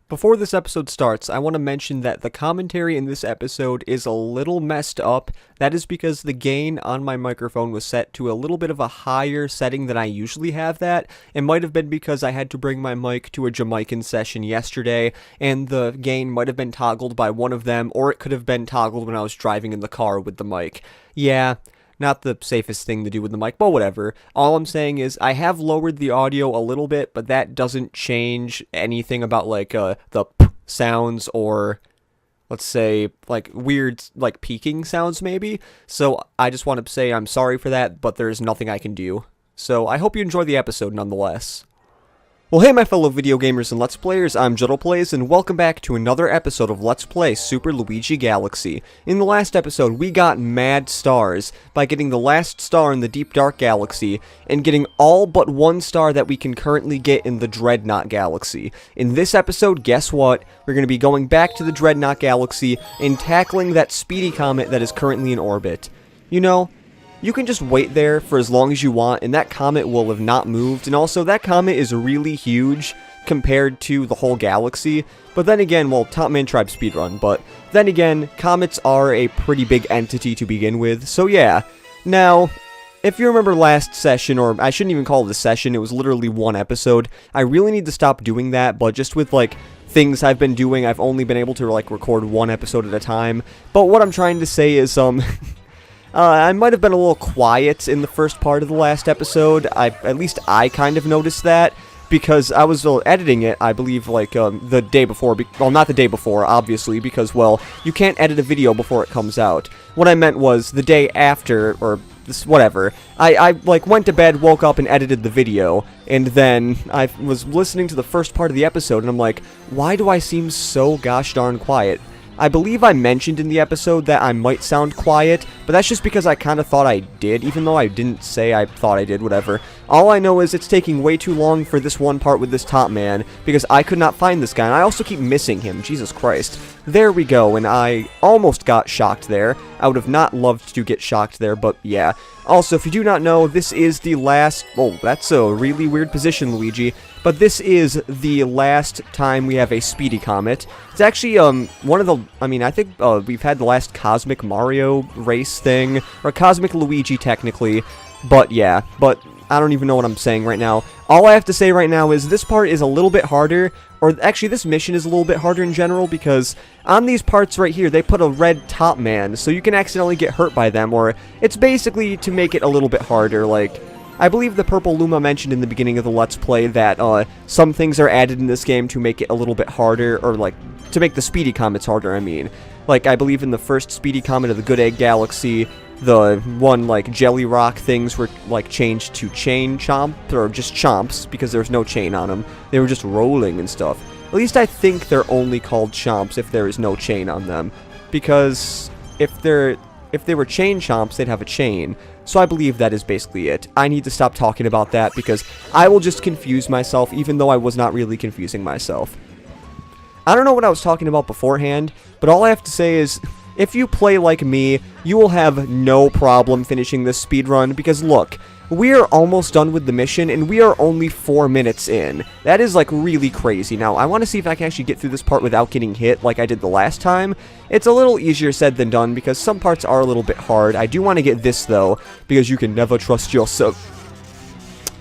Before this episode starts, I want to mention that the commentary in this episode is a little messed up. That is because the gain on my microphone was set to a little bit of a higher setting than I usually have that. It might have been because I had to bring my mic to a Jamaican session yesterday, and the gain might have been toggled by one of them, or it could have been toggled when I was driving in the car with the mic. Yeah. Not the safest thing to do with the mic, but whatever. All I'm saying is I have lowered the audio a little bit, but that doesn't change anything about, like, the p sounds or, let's say, like, weird, like, peaking sounds, maybe. So I just want to say I'm sorry for that, but there's nothing I can do. So I hope you enjoy the episode nonetheless. Well, hey my fellow video gamers and Let's Players, I'm JuddlePlays, and welcome back to another episode of Let's Play Super Luigi Galaxy. In the last episode, we got mad stars by getting the last star in the Deep Dark Galaxy, and getting all but one star that we can currently get in the Dreadnought Galaxy. In this episode, guess what? We're going to be going back to the Dreadnought Galaxy and tackling that speedy comet that is currently in orbit. You know, you can just wait there for as long as you want, and that comet will have not moved, and also that comet is really huge compared to the whole galaxy. But then again, well, Top Man Tribe speedrun, but then again, comets are a pretty big entity to begin with, so yeah. Now, if you remember last session, or I shouldn't even call it a session, it was literally one episode, I really need to stop doing that, but just with, like, things I've been doing, I've only been able to, like, record one episode at a time. But what I'm trying to say is, I might have been a little quiet in the first part of the last episode. At least I kind of noticed that, because I was editing it, I believe, like, the day before. Well, not the day before, obviously, because, well, you can't edit a video before it comes out. What I meant was the day after, or this, whatever. I like, went to bed, woke up, and edited the video, and then I was listening to the first part of the episode, and I'm like, why do I seem so gosh darn quiet? I believe I mentioned in the episode that I might sound quiet, but that's just because I kind of thought I did, even though I didn't say I thought I did, whatever. All I know is it's taking way too long for this one part with this top man, because I could not find this guy, and I also keep missing him, Jesus Christ. There we go, and I almost got shocked there. I would have not loved to get shocked there, but yeah. Also, if you do not know, this is the last... Oh, that's a really weird position, Luigi. But this is the last time we have a speedy comet. It's actually, one of the... I mean, I think we've had the last Cosmic Mario race thing, or Cosmic Luigi, technically. But, yeah. But I don't even know what I'm saying right now. All I have to say right now is this part is a little bit harder, or actually this mission is a little bit harder in general, because on these parts right here, they put a red top man, so you can accidentally get hurt by them, or it's basically to make it a little bit harder. Like, I believe the Purple Luma mentioned in the beginning of the Let's Play that some things are added in this game to make it a little bit harder, or like, to make the speedy comets harder, I mean. Like, I believe in the first speedy comet of the Good Egg Galaxy, the one, like, jelly rock things were, like, changed to chain chomp, or just chomps, because there's no chain on them. They were just rolling and stuff. At least I think they're only called chomps if there is no chain on them. Because if they were chain chomps, they'd have a chain. So I believe that is basically it. I need to stop talking about that, because I will just confuse myself, even though I was not really confusing myself. I don't know what I was talking about beforehand, but all I have to say is, if you play like me, you will have no problem finishing this speedrun, because look, we are almost done with the mission, and we are only 4 minutes in. That is, like, really crazy. Now, I want to see if I can actually get through this part without getting hit like I did the last time. It's a little easier said than done, because some parts are a little bit hard. I do want to get this, though, because you can never trust yourself.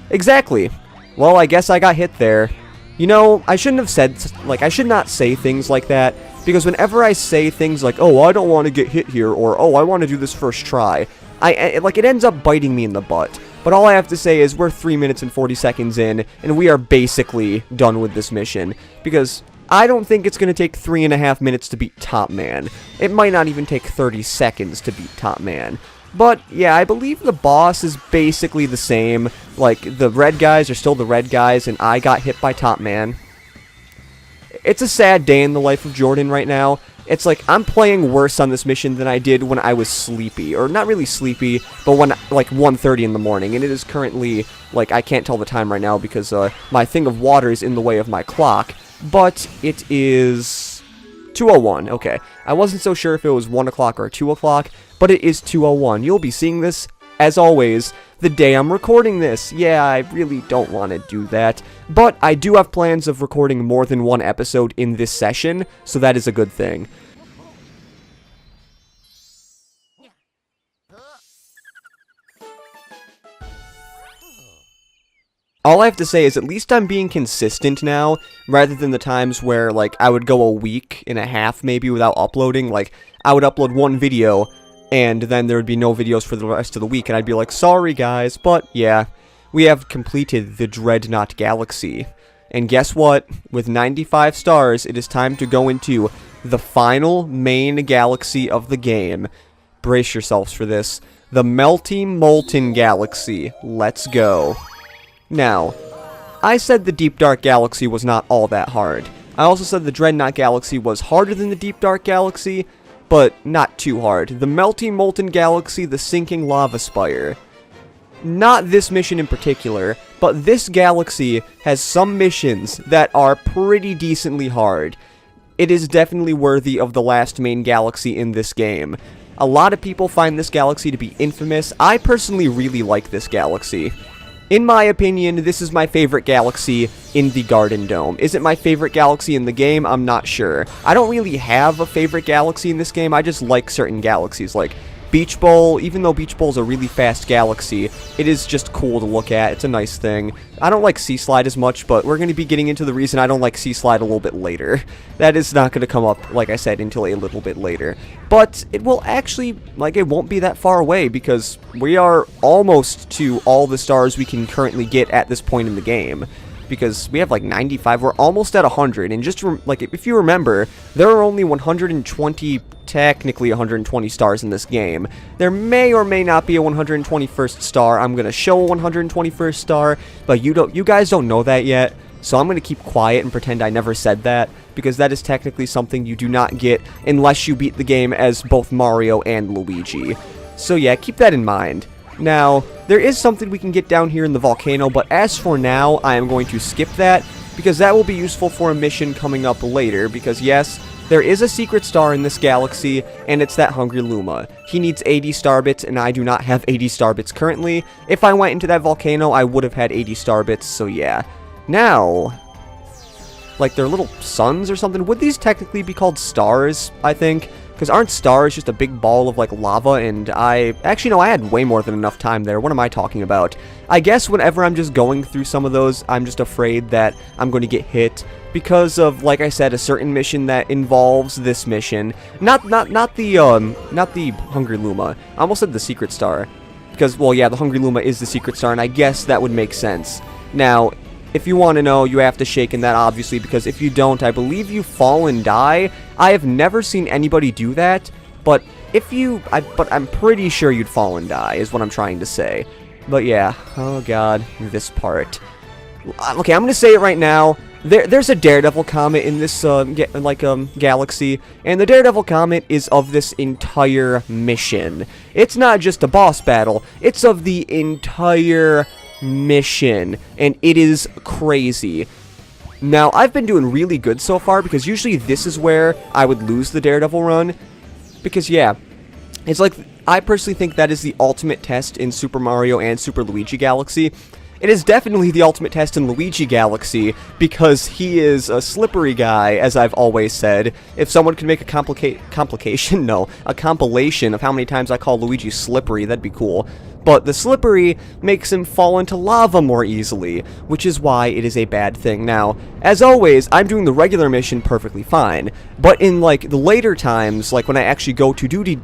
Exactly. Well, I guess I got hit there. You know, I shouldn't have said, like, I should not say things like that, because whenever I say things like, oh, I don't want to get hit here, or, oh, I want to do this first try, it ends up biting me in the butt. But all I have to say is we're 3 minutes and 40 seconds in, and we are basically done with this mission, because I don't think it's going to take 3.5 minutes to beat Top Man. It might not even take 30 seconds to beat Top Man. But, yeah, I believe the boss is basically the same. Like, the red guys are still the red guys, and I got hit by Top Man. It's a sad day in the life of Jordan right now. It's like, I'm playing worse on this mission than I did when I was sleepy. Or, not really sleepy, but when, like, 1:30 in the morning. And it is currently, like, I can't tell the time right now because my thing of water is in the way of my clock. But it is 2:01, okay. I wasn't so sure if it was 1 o'clock or 2 o'clock, but it is 2:01. You'll be seeing this, as always, the day I'm recording this. Yeah, I really don't want to do that, but I do have plans of recording more than one episode in this session, so that is a good thing. All I have to say is at least I'm being consistent now, rather than the times where, like, I would go a week and a half maybe without uploading. Like, I would upload one video, and then there would be no videos for the rest of the week, and I'd be like, sorry guys, but yeah, we have completed the Dreadnought Galaxy. And guess what? With 95 stars, it is time to go into the final main galaxy of the game. Brace yourselves for this. The Melty Molten Galaxy. Let's go. Now, I said the Deep Dark Galaxy was not all that hard. I also said the Dreadnought Galaxy was harder than the Deep Dark Galaxy, but not too hard. The Melty Molten Galaxy, the Sinking Lava Spire. Not this mission in particular, but this galaxy has some missions that are pretty decently hard. It is definitely worthy of the last main galaxy in this game. A lot of people find this galaxy to be infamous. I personally really like this galaxy. In my opinion, this is my favorite galaxy in the Garden Dome. Is it my favorite galaxy in the game? I'm not sure. I don't really have a favorite galaxy in this game. I just like certain galaxies, like Beach Bowl. Even though Beach Bowl is a really fast galaxy, it is just cool to look at. It's a nice thing. I don't like Sea Slide as much, but we're going to be getting into the reason I don't like Sea Slide a little bit later. That is not going to come up, like I said, until a little bit later. But it will actually, like, it won't be that far away, because we are almost to all the stars we can currently get at this point in the game. Because we have like 95, we're almost at 100, and just, like, if you remember, there are only 120, technically 120 stars in this game. There may or may not be a 121st star. I'm gonna show a 121st star, but you guys don't know that yet, so I'm gonna keep quiet and pretend I never said that, because that is technically something you do not get unless you beat the game as both Mario and Luigi. So yeah, keep that in mind. Now, there is something we can get down here in the volcano, but as for now, I am going to skip that, because that will be useful for a mission coming up later, because yes, there is a secret star in this galaxy, and it's that Hungry Luma. He needs 80 star bits, and I do not have 80 star bits currently. If I went into that volcano, I would have had 80 star bits, so yeah. Now, like their little suns or something, would these technically be called stars, I think? Because aren't stars just a big ball of, like, lava? And actually, no, I had way more than enough time there. What am I talking about? I guess whenever I'm just going through some of those, I'm just afraid that I'm going to get hit because of, like I said, a certain mission that involves this mission. Not the Hungry Luma. I almost said the Secret Star. Because, well, yeah, the Hungry Luma is the Secret Star, and I guess that would make sense. Now, if you want to know, you have to shake in that, obviously, because if you don't, I believe you fall and die. I have never seen anybody do that, but but I'm pretty sure you'd fall and die, is what I'm trying to say. But yeah, oh god, this part. Okay, I'm gonna say it right now. There's a Daredevil comet in this galaxy, and the Daredevil comet is of this entire mission. It's not just a boss battle; it's of the entire mission, and it is crazy. Now, I've been doing really good so far, because usually this is where I would lose the Daredevil run, because yeah, it's like, I personally think that is the ultimate test in Super Mario and Super Luigi Galaxy. It is definitely the ultimate test in Luigi Galaxy, because he is a slippery guy, as I've always said. If someone could make a compilation of how many times I call Luigi slippery, that'd be cool. But the slippery makes him fall into lava more easily, which is why it is a bad thing. Now, as always, I'm doing the regular mission perfectly fine, but in, like, the later times, like when I actually go to do the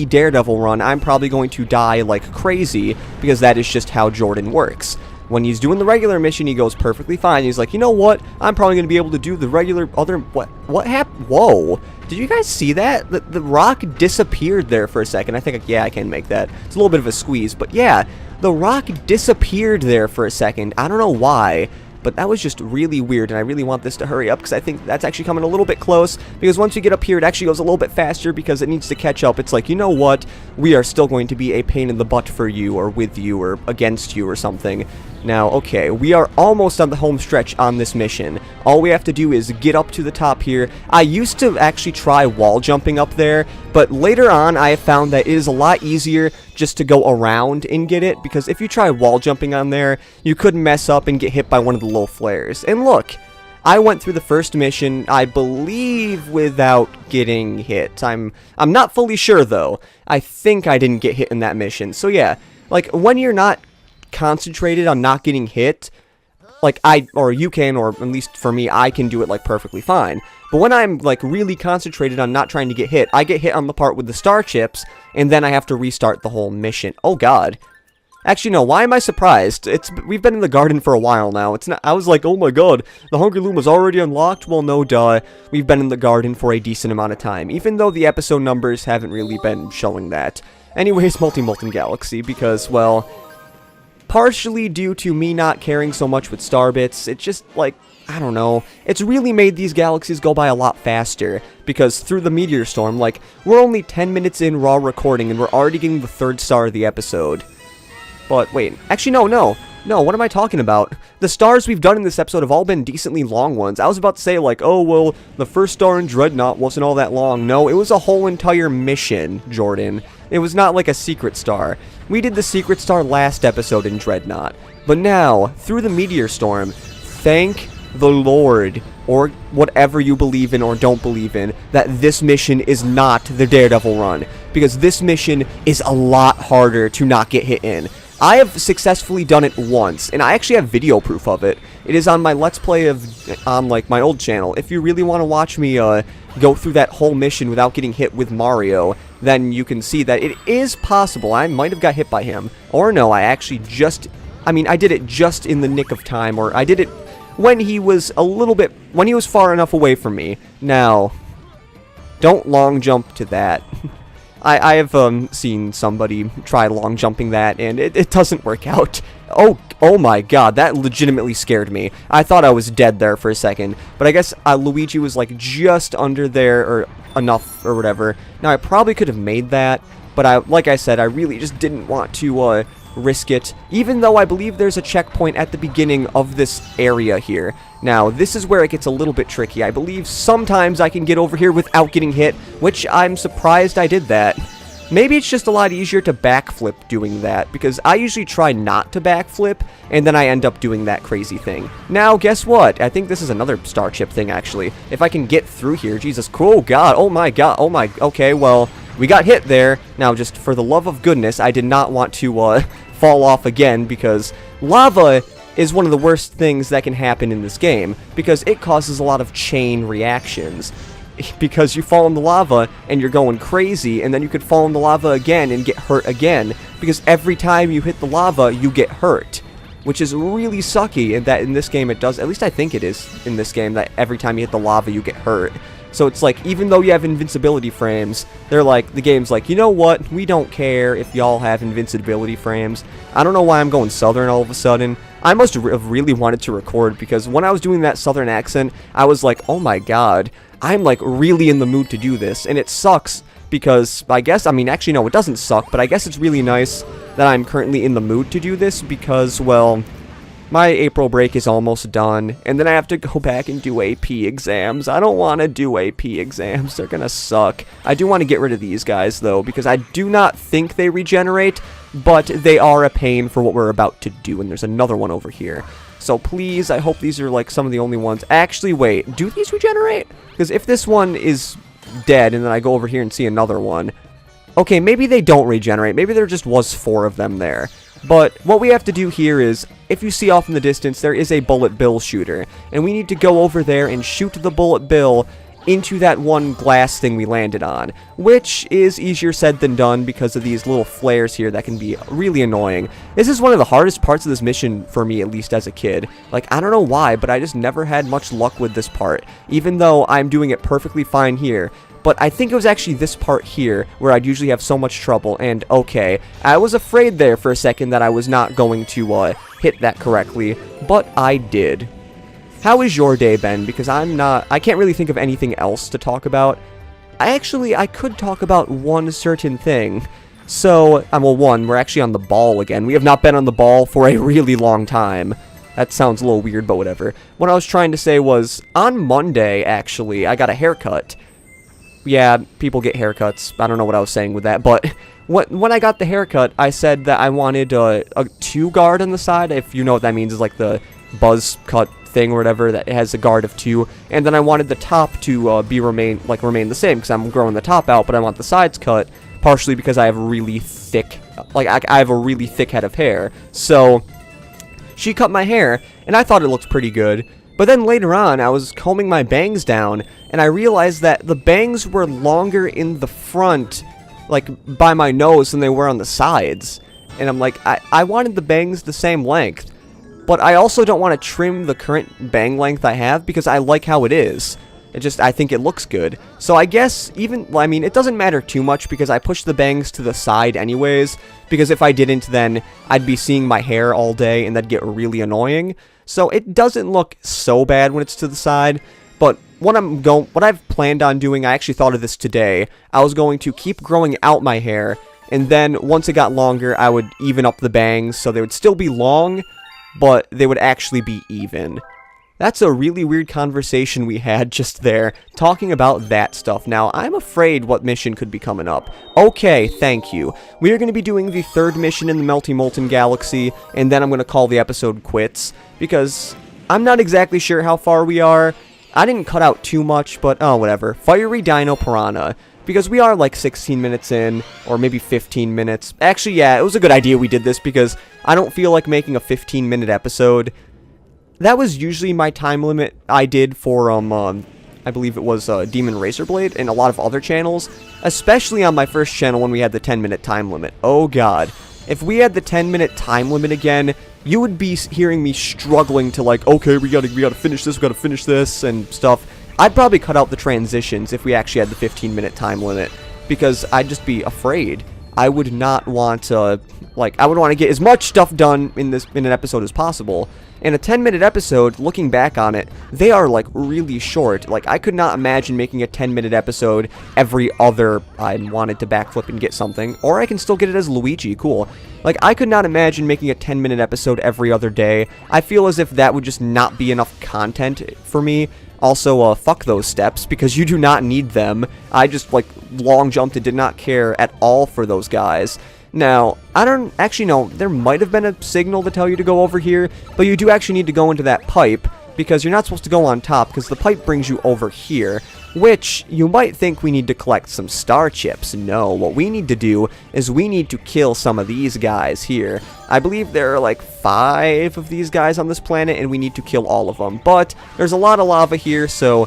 Daredevil run, I'm probably going to die like crazy, because that is just how Jordan works. When he's doing the regular mission, he goes perfectly fine. He's like, you know what? I'm probably going to be able to do the regular what happened? Whoa. Did you guys see that? The rock disappeared there for a second. I think, yeah, I can make that. It's a little bit of a squeeze, but yeah, the rock disappeared there for a second. I don't know why, but that was just really weird, and I really want this to hurry up, because I think that's actually coming a little bit close, because once you get up here, it actually goes a little bit faster, because it needs to catch up. It's like, you know what? We are still going to be a pain in the butt for you, or with you, or against you, or something. Now, okay, we are almost on the home stretch on this mission. All we have to do is get up to the top here. I used to actually try wall jumping up there, but later on I have found that it is a lot easier just to go around and get it, because if you try wall jumping on there, you could mess up and get hit by one of the little flares. And look, I went through the first mission, I believe, without getting hit. I'm not fully sure, though. I think I didn't get hit in that mission. So yeah, like, when you're not concentrated on not getting hit, like you can, or at least for me, I can do it like perfectly fine. But when I'm like really concentrated on not trying to get hit, I get hit on the part with the star chips, and then I have to restart the whole mission. Oh god. Actually, no, why am I surprised? We've been in the garden for a while now. It's not, I was like, oh my god, the Hungry Loom was already unlocked? Well, no, duh. We've been in the garden for a decent amount of time, even though the episode numbers haven't really been showing that. Anyways, Melty Molten Galaxy, because, well, partially due to me not caring so much with star bits, it just, like, I don't know, it's really made these galaxies go by a lot faster, because through the meteor storm, like, we're only 10 minutes in raw recording, and we're already getting the 3rd star of the episode. But, wait, actually, no, what am I talking about? The stars we've done in this episode have all been decently long ones. I was about to say, like, oh, well, the 1st star in Dreadnought wasn't all that long. No, it was a whole entire mission, Jordan. It was not like a secret star. We did the secret star last episode in Dreadnought. But now, through the meteor storm, thank the Lord, or whatever you believe in or don't believe in, that this mission is not the Daredevil run. Because this mission is a lot harder to not get hit in. I have successfully done it once, and I actually have video proof of it. It is on my Let's Play on, like, my old channel. If you really want to watch me, go through that whole mission without getting hit with Mario, then you can see that it is possible. I might have got hit by him. Or no, I actually I did it just in the nick of time, or I did it when he was when he was far enough away from me. Now, don't long jump to that. I have seen somebody try long jumping that, and it doesn't work out. Oh my god, that legitimately scared me. I thought I was dead there for a second, but I guess Luigi was like just under there, or enough, or whatever. Now, I probably could have made that, but like I said, I really just didn't want to risk it, even though I believe there's a checkpoint at the beginning of this area here. Now, this is where it gets a little bit tricky. I believe sometimes I can get over here without getting hit, which I'm surprised I did that. Maybe it's just a lot easier to backflip doing that, because I usually try not to backflip, and then I end up doing that crazy thing. Now, guess what? I think this is another star chip thing, actually. If I can get through here, Jesus, cool, god, oh my god, okay, well, we got hit there. Now, just for the love of goodness, I did not want to, fall off again, because lava is one of the worst things that can happen in this game, because it causes a lot of chain reactions. Because you fall in the lava and you're going crazy, and then you could fall in the lava again and get hurt again, because every time you hit the lava, you get hurt. Which is really sucky, and that in this game it does, at least I think it is in this game, that every time you hit the lava, you get hurt. So it's like, even though you have invincibility frames, they're like, the game's like, you know what, we don't care if y'all have invincibility frames. I don't know why I'm going southern all of a sudden. I must have really wanted to record, because when I was doing that southern accent, I was like, oh my god, I'm like really in the mood to do this, and it sucks, because I guess, actually no, it doesn't suck, but I guess it's really nice that I'm currently in the mood to do this, because, well, my April break is almost done, and then I have to go back and do AP exams. I don't want to do AP exams. They're gonna suck. I do want to get rid of these guys, though, because I do not think they regenerate, but they are a pain for what we're about to do, and there's another one over here. So please, I hope these are, like, some of the only ones. Actually, wait, do these regenerate? Because if this one is dead, and then I go over here and see another one, okay, maybe they don't regenerate. Maybe there just was 4 of them there. But what we have to do here is, if you see off in the distance, there is a bullet bill shooter, and we need to go over there and shoot the bullet bill into that one glass thing we landed on, which is easier said than done because of these little flares here that can be really annoying. This is one of the hardest parts of this mission for me, at least as a kid. Like, I don't know why, but I just never had much luck with this part, even though I'm doing it perfectly fine here. But I think it was actually this part here where I'd usually have so much trouble, and okay, I was afraid there for a second that I was not going to hit that correctly, but I did. How is your day, Ben? Because I can't really think of anything else to talk about. I could talk about one certain thing. So, well, one, we're actually on the ball again. We have not been on the ball for a really long time. That sounds a little weird, but whatever. What I was trying to say was, on Monday, actually, I got a haircut. Yeah, people get haircuts. I don't know what I was saying with that, but when I got the haircut, I said that I wanted a 2 guard on the side. If you know what that means, is like the buzz cut thing or whatever that has a guard of 2, and then I wanted the top to remain the same because I'm growing the top out, but I want the sides cut, partially because I have really thick, I have a really thick head of hair. So she cut my hair, and I thought it looked pretty good. But then later on, I was combing my bangs down, and I realized that the bangs were longer in the front, like by my nose, than they were on the sides. And I'm like, I wanted the bangs the same length, but I also don't want to trim the current bang length I have because I like how it is. I think it looks good. So I guess it doesn't matter too much because I push the bangs to the side anyways, because if I didn't, then I'd be seeing my hair all day and that'd get really annoying. So it doesn't look so bad when it's to the side, but what I've planned on doing, I actually thought of this today. I was going to keep growing out my hair, and then once it got longer, I would even up the bangs so they would still be long, but they would actually be even. That's a really weird conversation we had just there, talking about that stuff. Now, I'm afraid what mission could be coming up. Okay, thank you. We are going to be doing the 3rd mission in the Melty Molten Galaxy, and then I'm going to call the episode quits, because I'm not exactly sure how far we are. I didn't cut out too much, but oh, whatever. Fiery Dino Piranha. Because we are like 16 minutes in, or maybe 15 minutes. Actually, yeah, it was a good idea we did this, because I don't feel like making a 15-minute episode. That was usually my time limit I did for, I believe it was Demon Razorblade and a lot of other channels, especially on my first channel when we had the 10-minute time limit. Oh god. If we had the 10-minute time limit again, you would be hearing me struggling to like, okay, we gotta finish this, and stuff. I'd probably cut out the transitions if we actually had the 15-minute time limit, because I'd just be afraid. I would not want to, I would want to get as much stuff done in an episode as possible. And a 10-minute episode, looking back on it, they are, really short. I could not imagine making a 10-minute episode every other I wanted to backflip and get something. Or I can still get it as Luigi, cool. I could not imagine making a 10-minute episode every other day. I feel as if that would just not be enough content for me. Also, fuck those steps, because you do not need them. I just, long jumped and did not care at all for those guys. Now, I don't actually know, there might have been a signal to tell you to go over here, but you do actually need to go into that pipe, because you're not supposed to go on top, because the pipe brings you over here, which you might think we need to collect some star chips. No, what we need to do is we need to kill some of these guys here. I believe there are 5 of these guys on this planet, and we need to kill all of them, but there's a lot of lava here, so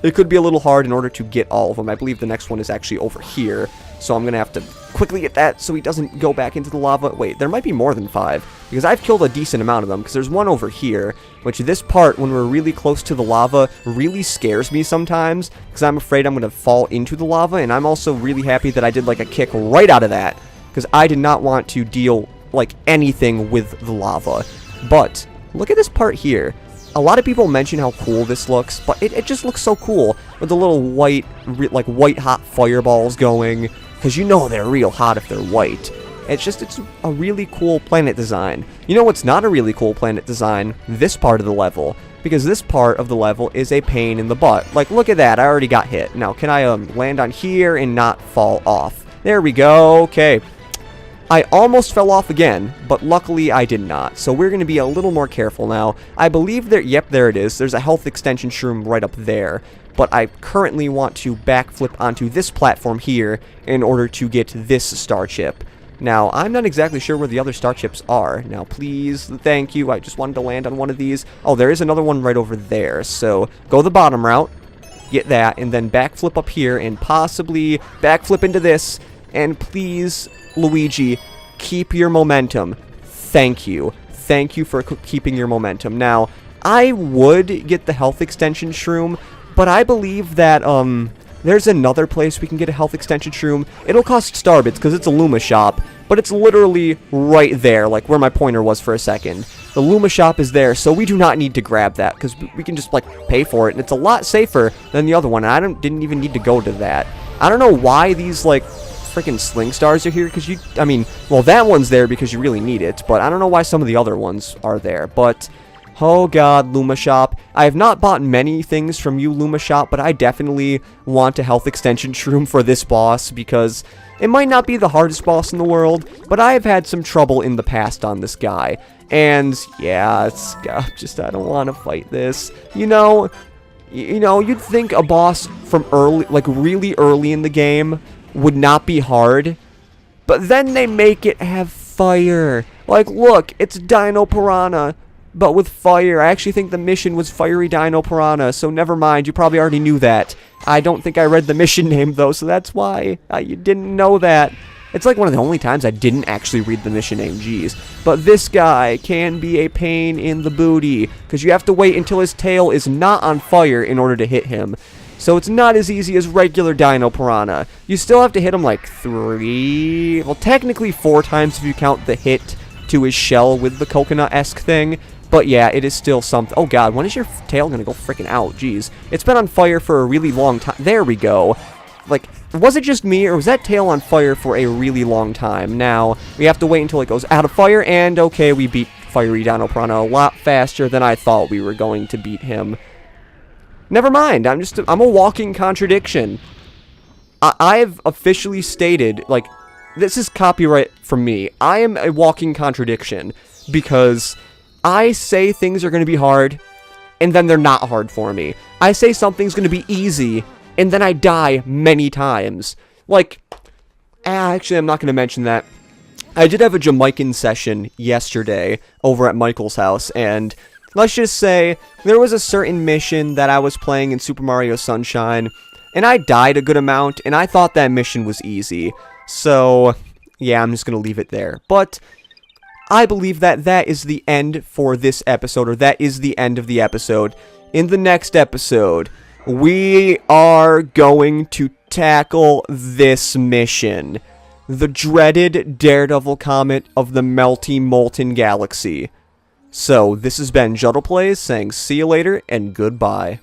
it could be a little hard in order to get all of them. I believe the next one is actually over here, so I'm going to have to quickly get that so he doesn't go back into the lava. Wait, there might be more than 5, because I've killed a decent amount of them, because there's one over here, which this part, when we're really close to the lava, really scares me sometimes, because I'm afraid I'm going to fall into the lava, and I'm also really happy that I did, a kick right out of that, because I did not want to deal, anything with the lava. But, look at this part here. A lot of people mention how cool this looks, but it just looks so cool, with the little white, white hot fireballs going, because you know they're real hot if they're white. It's a really cool planet design. You know what's not a really cool planet design? This part of the level. Because this part of the level is a pain in the butt. Look at that, I already got hit. Now, can I land on here and not fall off? There we go, okay. I almost fell off again, but luckily I did not. So we're going to be a little more careful now. I believe yep, there it is. There's a health extension shroom right up there. But I currently want to backflip onto this platform here in order to get this star chip. Now, I'm not exactly sure where the other star chips are. Now, please, thank you. I just wanted to land on one of these. Oh, there is another one right over there. So, go the bottom route, get that, and then backflip up here, and possibly backflip into this. And please, Luigi, keep your momentum. Thank you. Thank you for keeping your momentum. Now, I would get the health extension shroom, but I believe that, there's another place we can get a health extension shroom. It'll cost starbits because it's a Luma shop, but it's literally right there, where my pointer was for a second. The Luma shop is there, so we do not need to grab that because we can just, pay for it, and it's a lot safer than the other one, and I didn't even need to go to that. I don't know why these, freaking sling stars are here because I mean, well, that one's there because you really need it, but I don't know why some of the other ones are there, but... Oh god, Luma Shop. I have not bought many things from you, Luma Shop, but I definitely want a health extension shroom for this boss because it might not be the hardest boss in the world, but I have had some trouble in the past on this guy. And yeah, I don't want to fight this. You know, you'd think a boss from early, like really early in the game would not be hard, but then they make it have fire. Like, look, it's Dino Piranha. But with fire. I actually think the mission was Fiery Dino Piranha, so never mind, you probably already knew that. I don't think I read the mission name, though, so that's why you didn't know that. It's like one of the only times I didn't actually read the mission name, jeez. But this guy can be a pain in the booty, because you have to wait until his tail is not on fire in order to hit him. So it's not as easy as regular Dino Piranha. You still have to hit him like 3... well, technically 4 times if you count the hit to his shell with the coconut-esque thing. But yeah, it is still something. Oh god, when is your tail gonna go freaking out? Jeez. It's been on fire for a really long time. There we go. Like, was it just me, or was that tail on fire for a really long time? Now, we have to wait until it goes out of fire, and okay, we beat Fiery Dino Piranha a lot faster than I thought we were going to beat him. Never mind, I'm a walking contradiction. I've officially stated, like, this is copyright from me. I am a walking contradiction, because... I say things are going to be hard, and then they're not hard for me. I say something's going to be easy, and then I die many times. Like, actually, I'm not going to mention that. I did have a Jamaican session yesterday over at Michael's house, and let's just say there was a certain mission that I was playing in Super Mario Sunshine, and I died a good amount, and I thought that mission was easy. So, yeah, I'm just going to leave it there. But... I believe that that is the end for this episode, or that is the end of the episode. In the next episode, we are going to tackle this mission. The dreaded Daredevil Comet of the Melty Molten Galaxy. So, this has been Juttle Plays saying see you later and goodbye.